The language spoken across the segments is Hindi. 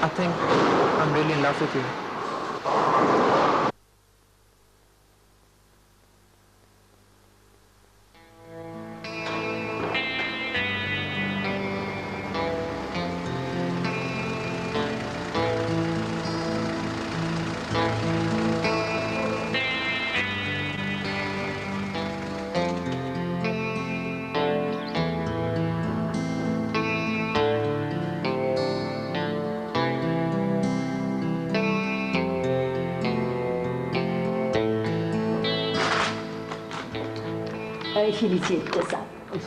I think I'm really in love with you.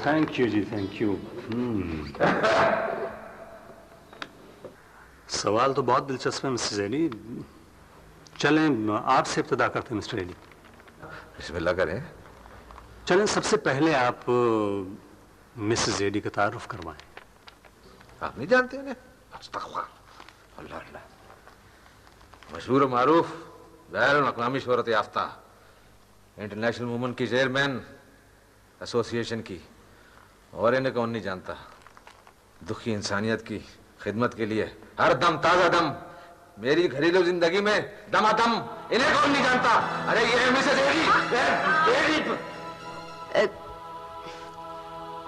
Thank you जी, थैंक यू। सवाल तो बहुत दिलचस्प है मिसेस एडी। चलें आपसे इब्तिदा करते हैं मिस्टर एडी। बिस्मिल्लाह करें। चलें सबसे पहले आप मिसेस एडी का तारुफ करवाएं। आप नहीं जानते उन्हें? अल्लाह अल्लाह, मशहूर मारूफ बैरुल अक़वामी शोहरत याफ्ता इंटरनेशनल वुमेन की चेयरमैन एसोसिएशन की, और इन्हें कौन नहीं जानता। दुखी इंसानियत की खिदमत के लिए हर दम ताजा दम, मेरी घरेलू जिंदगी में दमादम, इन्हें कौन नहीं जानता। अरे ये है मिसेस एडी।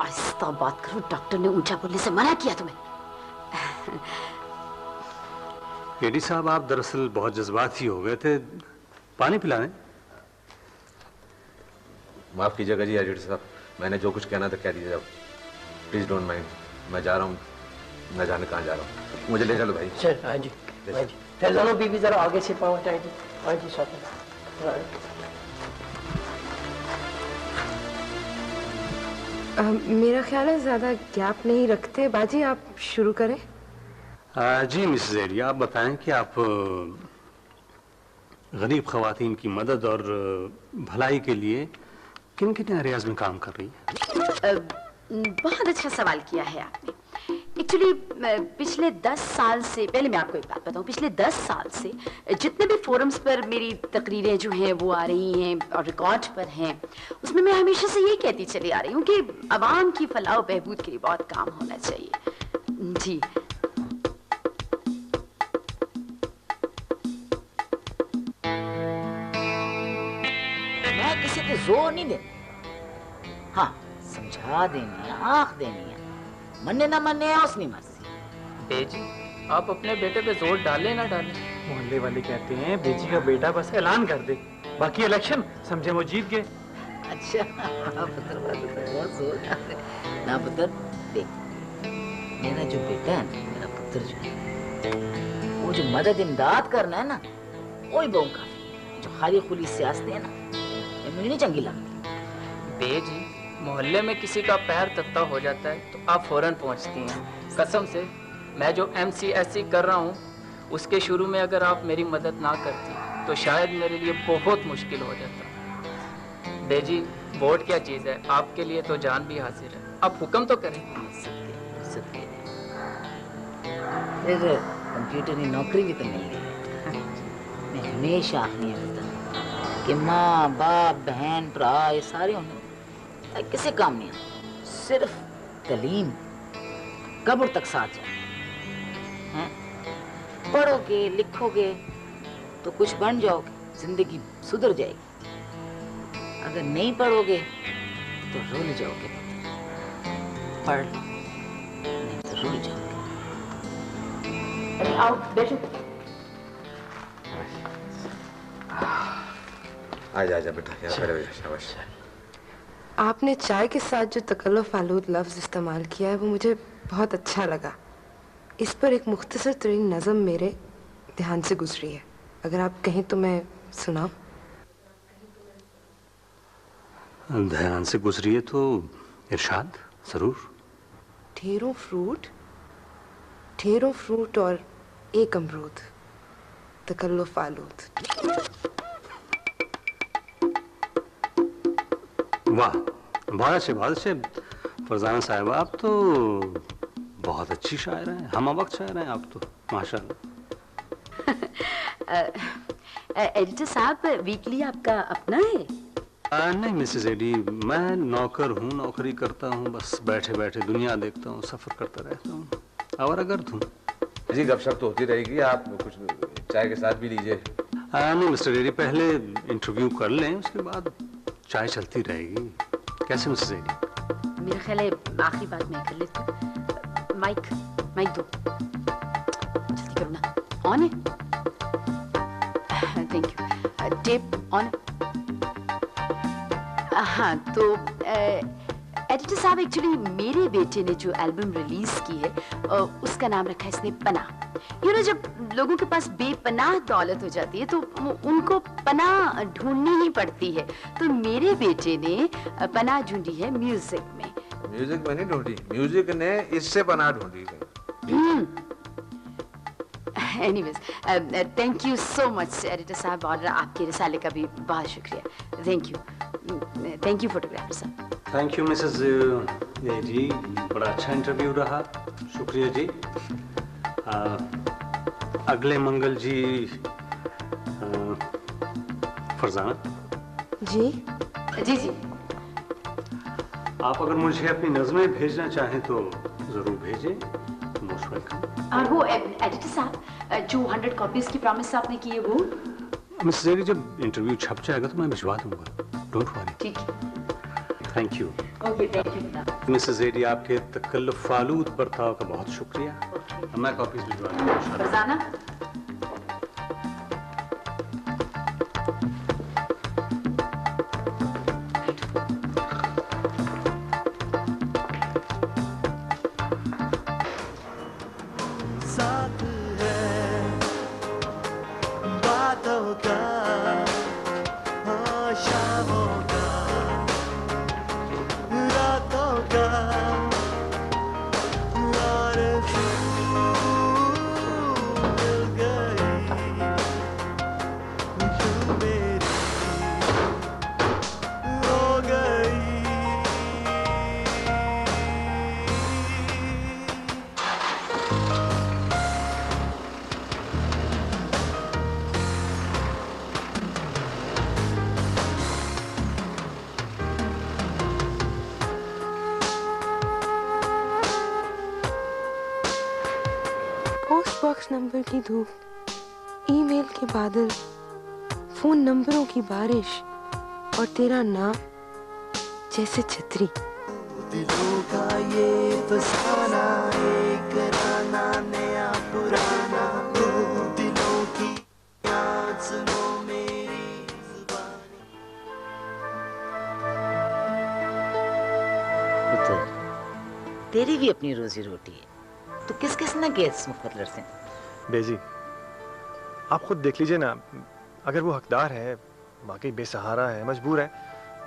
आहिस्ता बात करो, डॉक्टर ने ऊंचा बोलने से मना किया तुम्हें। एडी साहब, आप दरअसल बहुत जज्बाती हो गए थे, पानी पिलाएं। माफ कीजिएगा जी एडिटर साहब, मैंने जो कुछ कहना था कह दीजिए। प्लीज डोंट माइंड, मैं जा रहा हूँ, न जाने कहाँ जा रहा हूँ, मुझे ले चलो भाई। चल हाँ जी, हाँ जी। फैजानो बीबी जरा आगे से पाँव हटाएं जी। हाँ जी साथ में। मेरा ख्याल है ज्यादा गैप नहीं रखते, बाजी आप शुरू करें। जी मिसेस एडी, आप बताएं कि आप गरीब ख़वातीन की मदद और भलाई के लिए किन किन एरियाज में काम कर रही है? बहुत अच्छा सवाल किया है आपने। एक्चुअली पिछले 10 साल से, पहले मैं आपको एक बात बताऊं, पिछले 10 साल से जितने भी फोरम्स पर मेरी तकरीरें जो हैं वो आ रही हैं और रिकॉर्ड पर हैं, उसमें मैं हमेशा से यही कहती चली आ रही हूँ कि अवाम की फलाह और बहबूद के लिए बहुत काम होना चाहिए। जी मैं किसी को जोर नहीं देती, हाँ समझा देनी है, आँख देनी है, मन्ने ना मन्ने है उसनी मर्जी। बेजी, आप अपने बेटे पे जोर डाले ना डाले। मोहल्ले वाले कहते हैं बेजी का बेटा बस ऐलान कर दे, बाकी इलेक्शन समझे वो जीत गए। अच्छा पुत्र बहुत जोर डाले ना। पुत्र देख, मेरा जो बेटा है ना, मेरा पुत्र जो है, वो जो मदद इमदाद करना है ना, वही बहुत काफी। जो खाली खुली सियासत है ना, ये मुझे नहीं चंगी लगती। बेजी, मोहल्ले में किसी का पैर तत्ता हो जाता है तो आप फौरन पहुंचती हैं। कसम से, मैं जो MCSC कर रहा हूँ उसके शुरू में अगर आप मेरी मदद ना करती तो शायद मेरे लिए बहुत मुश्किल हो जाता। बेजी, वोट क्या चीज़ है, आपके लिए तो जान भी हाजिर है, आप हुक्म तो करें। फिर कंप्यूटर की नौकरी भी तो मिल गई है। मैं हमेशा आखनी है कि माँ बाप बहन भरा ये सारे होने किसी काम नहीं है, सिर्फ तालीम कब्र तक साथ जाए। पढ़ोगे लिखोगे तो कुछ बन जाओगे, जिंदगी सुधर जाएगी। अगर नहीं पढ़ोगे तो रुल जाओगे। पढ़ लो, नहीं तो रुल जाओगे। आओ बैठो। आजा बेटा, शाबाश। आपने चाय के साथ जो तकल्लुफ़ आलूद लफ्ज़ इस्तेमाल किया है वो मुझे बहुत अच्छा लगा। इस पर एक मुख्तसर तरीन नज़म मेरे ध्यान से गुजरी है, अगर आप कहें तो मैं सुनाऊं? ध्यान से गुजरी है तो इरशाद जरूर। ढेरों फ्रूट और एक अमरूद, तकल्लुफ़ आलूद। वाह, बहुत अच्छे फरजाना साहब, आप तो बहुत अच्छी शायर हैं, हम वक्त शायर हैं आप तो, माशाल्लाह। एडिटर साहब, वीकली आपका अपना है? नहीं मिसेस एडी, मैं नौकर हूँ, नौकरी करता हूँ, बस बैठे बैठे दुनिया देखता हूँ, सफर करता रहता हूँ, और अगर तुम जी गपशप तो होती रहेगी, आप कुछ चाय के साथ भी लीजिए। नहीं मिस्टर रेड्डी, पहले इंटरव्यू कर लें, उसके बाद चाय चलती रहेगी। कैसे मिसेस रेड्डी? मेरा ख्याल है आखिरी बात मैं कर लेती हूँ। माइक दो, जल्दी करो ना। ऑन है? Thank you. Tape on? हाँ, तो एडिटर साहब, एक्चुअली मेरे बेटे ने जो एल्बम रिलीज की है उसका नाम रखा है इसने पनाह। जब लोगों के पास बेपनाह दौलत हो जाती है तो उनको पनाह ढूंढनी ही पड़ती है। तो मेरे बेटे ने पनाह ढूंढी है म्यूजिक में। म्यूजिक में नहीं ढूंढी, म्यूजिक ने इससे पनाह ढूंढी है। Anyways, thank you so much editor साहब, और आपके रिसाले का भी बहुत शुक्रिया। थैंक यू फोटोग्राफर साहब। थैंक यू मिसेस जी, बड़ा अच्छा इंटरव्यू रहा, शुक्रिया जी। अगले मंगल जी फरजाना जी जी आप अगर मुझे अपनी नज़में भेजना चाहें तो जरूर भेजें, मोस्ट वेलकम। और वो एडिटर साहब जो 100 कॉपीज की प्रॉमिस आपने की है वो? मिसेस रेड्डी, जब इंटरव्यू छप जाएगा तो मैं भिजवा दूंगा, डोंट वरी। ठीक है, thank you. Okay, thank you Mrs Reddy, आपके तकल्लुफ़ फालूद बर्ताव का बहुत शुक्रिया। मैं कॉपीज भिजवा दूंगा इंशाल्लाह। फरजाना, बॉक्स नंबर की धूप, ईमेल के बादल, फोन नंबरों की बारिश और तेरा नाम जैसे छतरी। दिलों का ये फसाना, एक राना नया पुराना, दो दिलों की याद सुनो मेरी जुबानी। पुत्र, तेरी भी अपनी रोजी रोटी है, तो किस किस ना गैस मुफ्त लड़ते? बेजी, आप खुद देख लीजिए ना, अगर वो हकदार है, वाकई बेसहारा है, मजबूर है,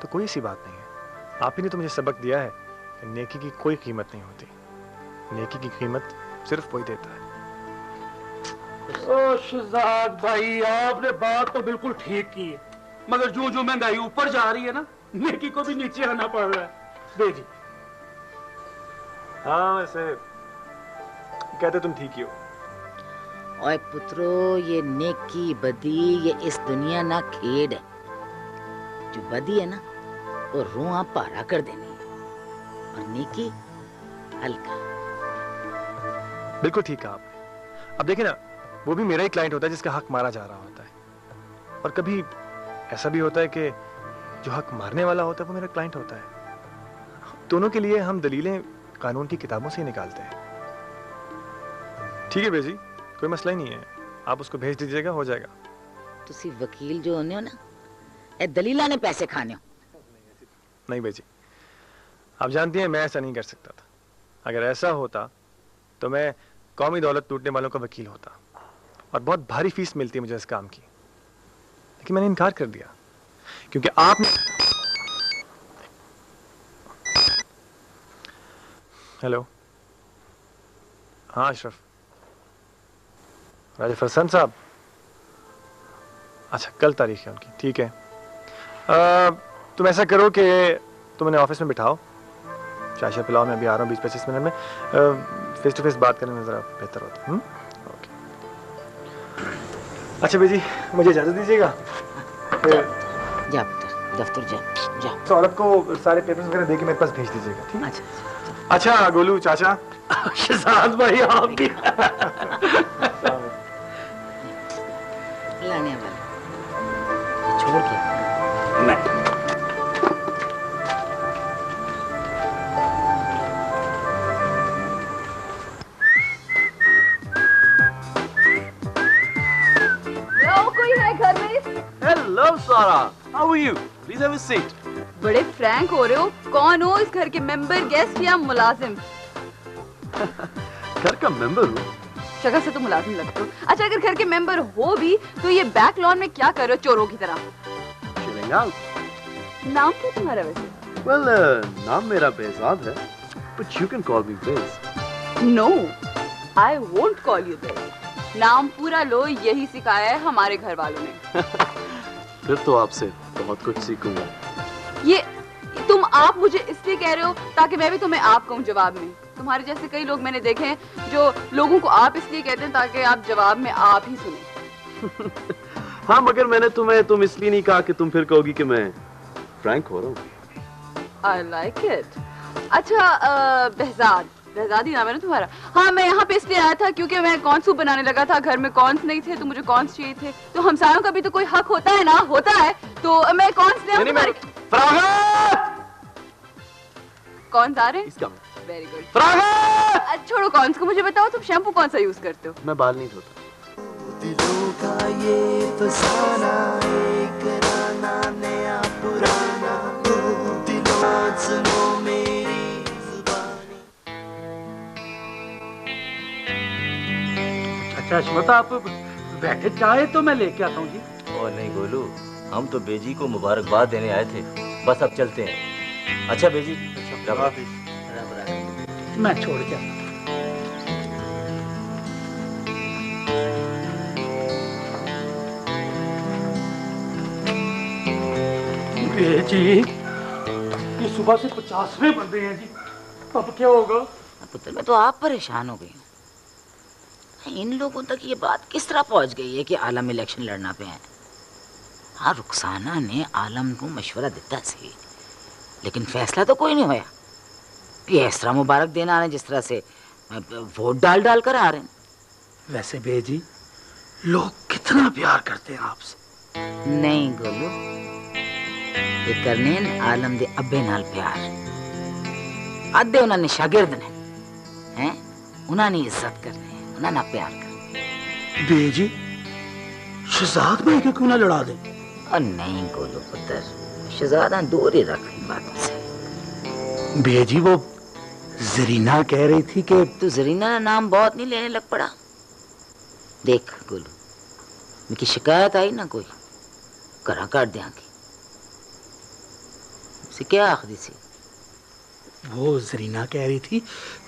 तो कोई सी बात नहीं है। आप ही ने तो मुझे सबक दिया है कि नेकी की कोई कीमत नहीं होती, नेकी की कीमत सिर्फ वही देता है। ओ शहजाद भाई, आपने बात तो बिल्कुल ठीक की है, मगर जो जो महंगाई ऊपर जा रही है ना, नेकी को भी नीचे आना पड़ रहा है। बेजी, हाँ वैसे कहते तुम ठीक ही हो। ओए पुत्रो, ये नेकी बदी ये इस दुनिया ना खेड है। जो बदी है ना वो रुआ पारा कर देनी है, और नेकी हल्का। बिल्कुल ठीक कहा आपने। अब देखिए ना, वो भी मेरा ही क्लाइंट होता है जिसका हक मारा जा रहा होता है, और कभी ऐसा भी होता है कि जो हक मारने वाला होता है वो मेरा क्लाइंट होता है। दोनों के लिए हम दलीलें कानून की किताबों से ही निकालते हैं। ठीक है बेजी, कोई मसला ही नहीं है, आप उसको भेज दीजिएगा, हो जाएगा। तुसी वकील जो होने हो ना, ए दलीला ने पैसे खाने हो। नहीं बेजी, आप जानती हैं मैं ऐसा नहीं कर सकता था। अगर ऐसा होता तो मैं कौमी दौलत लूटने वालों का वकील होता, और बहुत भारी फीस मिलती है मुझे इस काम की, लेकिन मैंने इनकार कर दिया क्योंकि आपने। हेलो, हाँ अशरफ, राजा फरसान साहब, अच्छा कल तारीख है उनकी, ठीक है। तुम ऐसा करो कि तुम उन्हें ऑफिस में बिठाओ, चाय शाय पिलाओ, मैं अभी आ रहा हूँ 20-25 मिनट में। फेस टू फेस बात करने में ज़रा बेहतर होता है। ओके, अच्छा बेजी, मुझे इजाज़त दीजिएगा। जा पुत्र, दफ्तर जा। सौरभ को सारे पेपर्स वगैरह दे के मेरे पास भेज दीजिएगा, ठीक है? अच्छा अच्छा गोलू चाचा। शहजाद भाई, आप भी Sara. How are you? Please have a seat. बड़े फ्रैंक हो रहे हो। कौन हो, इस घर के मेंबर, गेस्ट या मुलाजिम? घर का मेंबर हूँ। शक्ल से तो मुलाजिम लगते हो। अच्छा, अगर घर के मेंबर हो भी तो ये बैक लॉन में क्या कर रहे हो चोरों की तरह? Chilling out. नाम क्या तुम्हारा वैसे? Well, नाम मेरा बेजाद है, but you can call me Biz. No, I won't call you this. नाम पूरा लो, यही सिखाया है हमारे घर वालों ने। फिर तो आपसे बहुत कुछ सीखूंगा। ये तुम आप मुझे इसलिए कह रहे हो ताकि मैं भी तुम्हें आप कहूँ जवाब में। तुम्हारे जैसे कई लोग मैंने देखे हैं जो लोगों को आप इसलिए कहते हैं ताकि आप जवाब में आप ही सुने। हाँ, मगर मैंने तुम्हें तुम इसलिए नहीं कहा कि तुम फिर कहोगी कि मैं फ्रैंक हो रहा हूँ। I like it. अच्छा, बहजाद ही नाम है ना तुम्हारा? हाँ, मैं यहाँ पे इसलिए आया था क्योंकि मैं कॉर्न सूप बनाने लगा था। घर में कॉर्न्स नहीं थे तो मुझे कॉर्न्स चाहिए थे। तो हमसायों का भी तो कोई हक होता है ना? होता है तो मैं कॉर्न्स ले आऊँ तुम्हारे। कौन आ रहे हैं? Very good. छोड़ो कॉर्न्स को, मुझे बताओ तुम शैम्पू कौन सा यूज करते हो? मैं बाल नहीं धोता। दिलों का ये फसाना, एक राना नया पुराना, दिलों सुनो मेरी जुबानी। अच्छा अश्वता, आप बैठे, चाहे तो मैं लेके आता हूँ जी। और नहीं गोलू, हम तो बेजी को मुबारकबाद देने आए थे, बस अब चलते हैं। अच्छा बेजी, मैं छोड़ के आता हूँ। जी, ये सुबह से 50वें बन रहे हैं जी, अब क्या होगा? पुत्र, मैं तो आप परेशान हो गई हूँ। इन लोगों तक ये बात किस तरह पहुंच गई है कि आलम इलेक्शन लड़ना पे है? हाँ, रुखसाना ने आलम को मशवरा दिता सही, लेकिन फैसला तो कोई नहीं होया। ये इस तरह मुबारक देना आ रहे जिस तरह से वोट डाल डाल कर आ रहे हैं। वैसे बेजी, लोग कितना प्यार करते हैं आपसे। नहीं गोलू, ये करने आलम दे अब्बे नाल प्यार, आधे उन्होंने शागिर्द ने हैं, उन्होंने इज्जत करनी है, उन्होंने प्यार करना। बेजी, शहजाद भाई को क्यों ना लड़ा दे? और नहीं गोलू पुत्र, शहजादा दूर ही रख इन बातों से। बेजी, वो जरीना कह रही थी कि तू जरीना का नाम बहुत नहीं लेने लग पड़ा। देख गोलू, मेरी शिकायत आई ना कोई, घरा काट देंगे। क्या आखिरी सी? वो जरीना कह रही थी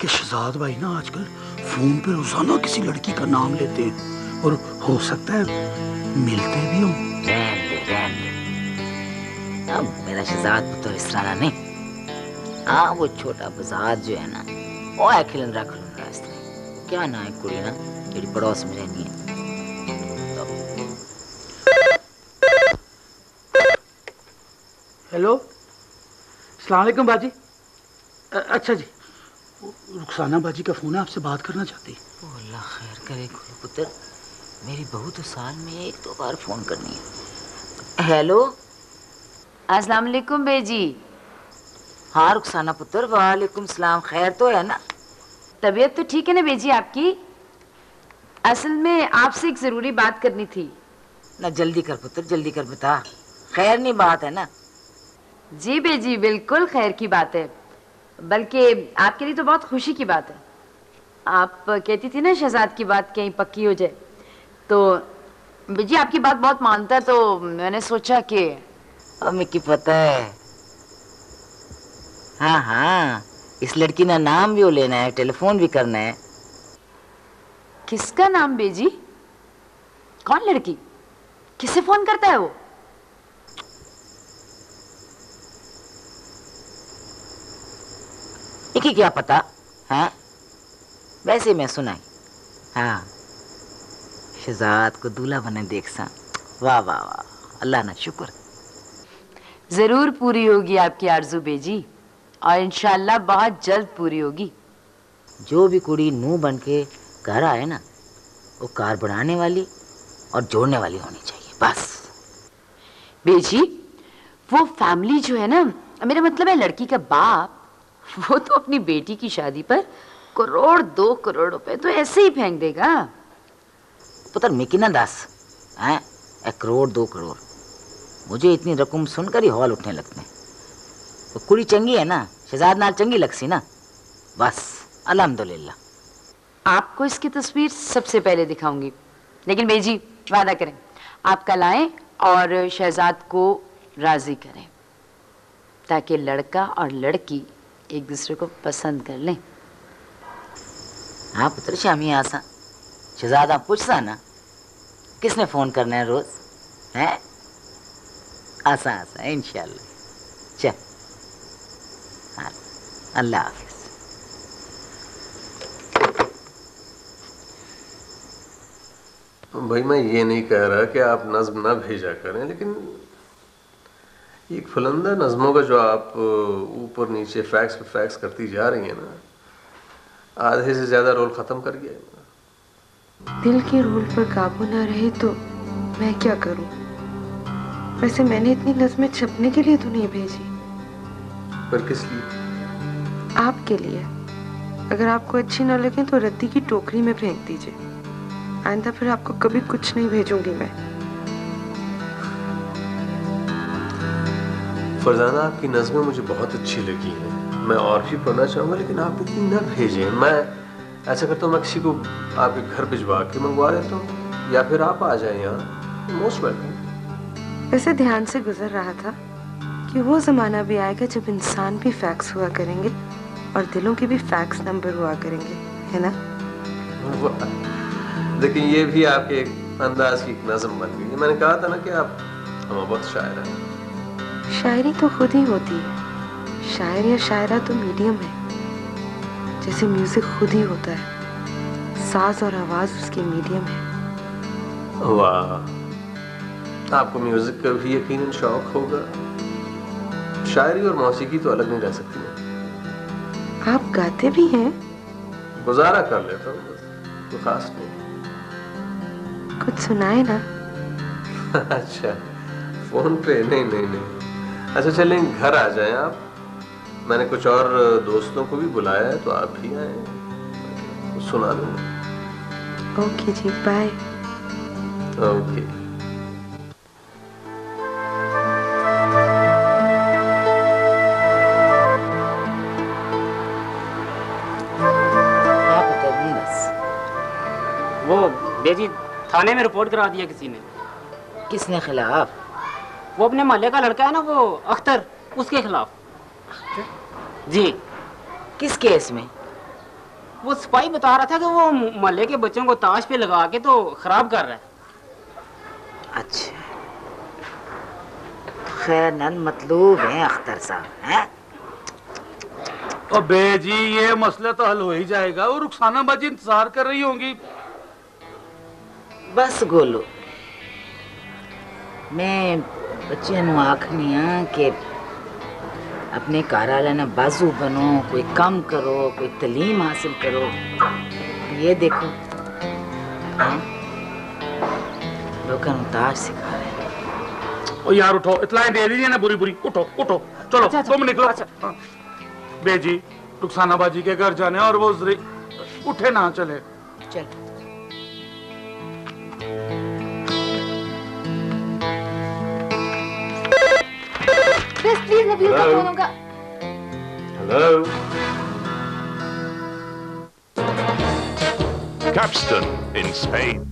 कि शहजाद भाई ना आजकल फोन पे रोजाना किसी लड़की का नाम लेते हैं और हो सकता है मिलते भी हों। रहने दे। अब मेरा शहजाद तो इस तरह नहीं। हाँ, वो छोटा बजाद जो है ना, वो खिलन रख लूंगा इस तरह। क्या ना है कुड़ी ना, जेडी पड़ोस में रहनी है। हेलो, अस्सलाम वालेकुम बाजी। अच्छा जी, रुखसाना बाजी का फोन है, आपसे बात करना चाहती है। अल्लाह खैर करे गोलू पुत्र, मेरी बहू तो साल में 1-2 बार फोन करनी है। हेलो, अस्सलाम वालेकुम बेजी। हाँ रुखसाना पुत्र, वालेकुम सलाम। खैर तो है ना? तबीयत तो ठीक है ना बेजी आपकी? असल में आपसे एक जरूरी बात करनी थी। ना जल्दी कर पुत्र, जल्दी कर, बता। खैर नहीं बात है ना? जी बेजी, बिल्कुल खैर की बात है, बल्कि आपके लिए तो बहुत खुशी की बात है। आप कहती थी ना शहजाद की बात कहीं पक्की हो जाए, तो बेजी आपकी बात बहुत मानता है, तो मैंने सोचा कि मिकी पता है। हाँ हाँ, इस लड़की का नाम भी लेना है, टेलीफोन भी करना है। किसका नाम बेजी? कौन लड़की? किसे फोन करता है वो? मिकी क्या पता? हाँ, वैसे मैं सुनाई। हाँ, शहजाद को दूल्हा बने देख सा। वाह वाह वाह, अल्लाह ना शुक्र। जरूर पूरी होगी आपकी आरज़ू बेजी, और इंशाल्लाह बहुत जल्द पूरी होगी। जो भी कुड़ी नूह बन के घर आए ना, वो कार बढ़ाने वाली और जोड़ने वाली होनी चाहिए, बस। बेजी, वो फैमिली जो है ना, मेरा मतलब है लड़की का बाप, वो तो अपनी बेटी की शादी पर 1-2 करोड़ रुपए तो ऐसे ही फेंक देगा। पुत्र मिकी ना 10 हैं, 1 करोड़ 2 करोड़ मुझे इतनी रकम सुनकर ही हॉल उठने लगते हैं। तो कुड़ी चंगी है ना, शहजाद नाल चंगी लगसी ना, बस अल्हम्दुलिल्लाह। आपको इसकी तस्वीर सबसे पहले दिखाऊंगी, लेकिन बेजी वादा करें आप कल आएं और शहजाद को राजी करें ताकि लड़का और लड़की एक दूसरे को पसंद कर लें। हाँ पुत्र शामी आसा, शहजादा पूछता ना किसने फोन करना है रोज, है आसा आसा इंशाल्लाह। चल हाँ, अल्लाह हाफिज। भाई मैं ये नहीं कह रहा कि आप नज्म ना भेजा करें, लेकिन एक फुलंदा नज्मों का जो आप ऊपर नीचे फैक्स पे फैक्स करती जा रही हैं ना, आधे से ज्यादा रोल खत्म कर गया है। दिल के रोल पर काबू ना रहे तो मैं क्या करूं? वैसे मैंने इतनी नज़में छपने के लिए तो नहीं भेजी। पर किस लिए? आपके लिए। अगर आपको अच्छी ना लगे तो रद्दी की टोकरी में फेंक दीजिए। आइंदा फिर आपको कभी कुछ नहीं भेजूंगी मैं। फरजाना आपकी नज़में मुझे बहुत अच्छी लगी हैं, मैं और भी पढ़ना चाहूँगा, लेकिन आप इतनी न भेजें। मैं ऐसा करता हूँ, मैं किसी को आपके घर भिजवा के मंगवा लेता हूँ, या फिर आप आ जाएं यहाँ। Most welcome. वैसे ध्यान से गुजर रहा था कि वो ज़माना भी आएगा जब इंसान भी फैक्स हुआ करेंगे और दिलों के भी फैक्स नंबर हुआ करेंगे, है ना? देखिए ये भी आपके अंदाज की नज़म बन गई। मैंने कहा था ना कि आप बहुत शायर हैं। शायरी तो खुद ही होती है, शायर या शायरा तो मीडियम है। जैसे म्यूजिक खुद ही होता है, साज और आवाज उसकी मीडियम है। वाह, आपको म्यूजिक का भी यकीनन शौक होगा। शायरी और मौसीकी तो अलग नहीं रह सकती ना। आप गाते भी हैं? गुजारा कर लेता हूँ बस, तो खास नहीं। कुछ सुनाए ना। अच्छा, फोन पे? नहीं नहीं नहीं। अच्छा चलें, घर आ जाएं आप। मैंने कुछ और दोस्तों को भी बुलाया है, तो आप भी आए, तो सुना दूंगा। ओके जी, बाय। ओके। वो बेजी थाने में रिपोर्ट करा दिया किसी ने। किसने खिलाफ? वो अपने मोहल्ले का लड़का है ना, वो अख्तर, उसके खिलाफ। जी। किस केस में? वो सिपाही बता रहा था कि वो मोहल्ले के बच्चों को ताश पे लगा के तो खराब कर रहा है। अच्छा, खैर नन मतलूब है अख्तर साहब, हैं? अबे जी ये मसला तो हल हो ही जाएगा। वो रुखसाना बाजी इंतजार कर रही होंगी। बस गोलो, मैं बच्चे नु आखनी हाँ कि अपने घर वाले ना बाजू बनो, कोई काम करो, कोई तालीम हासिल करो। ये देखो लोगों को ताश सिखा रहे हैं। ओ यार उठो, इतलाएं दे दीजिए ना बुरी बुरी। उठो उठो, चलो अच्छा, तुम निकलो। अच्छा। बेजी रुखसाना बाजी के घर जाने और वो उठे ना चले। चल। प्लीज नबील का फोन होगा। हेलो। Capstan in Spain.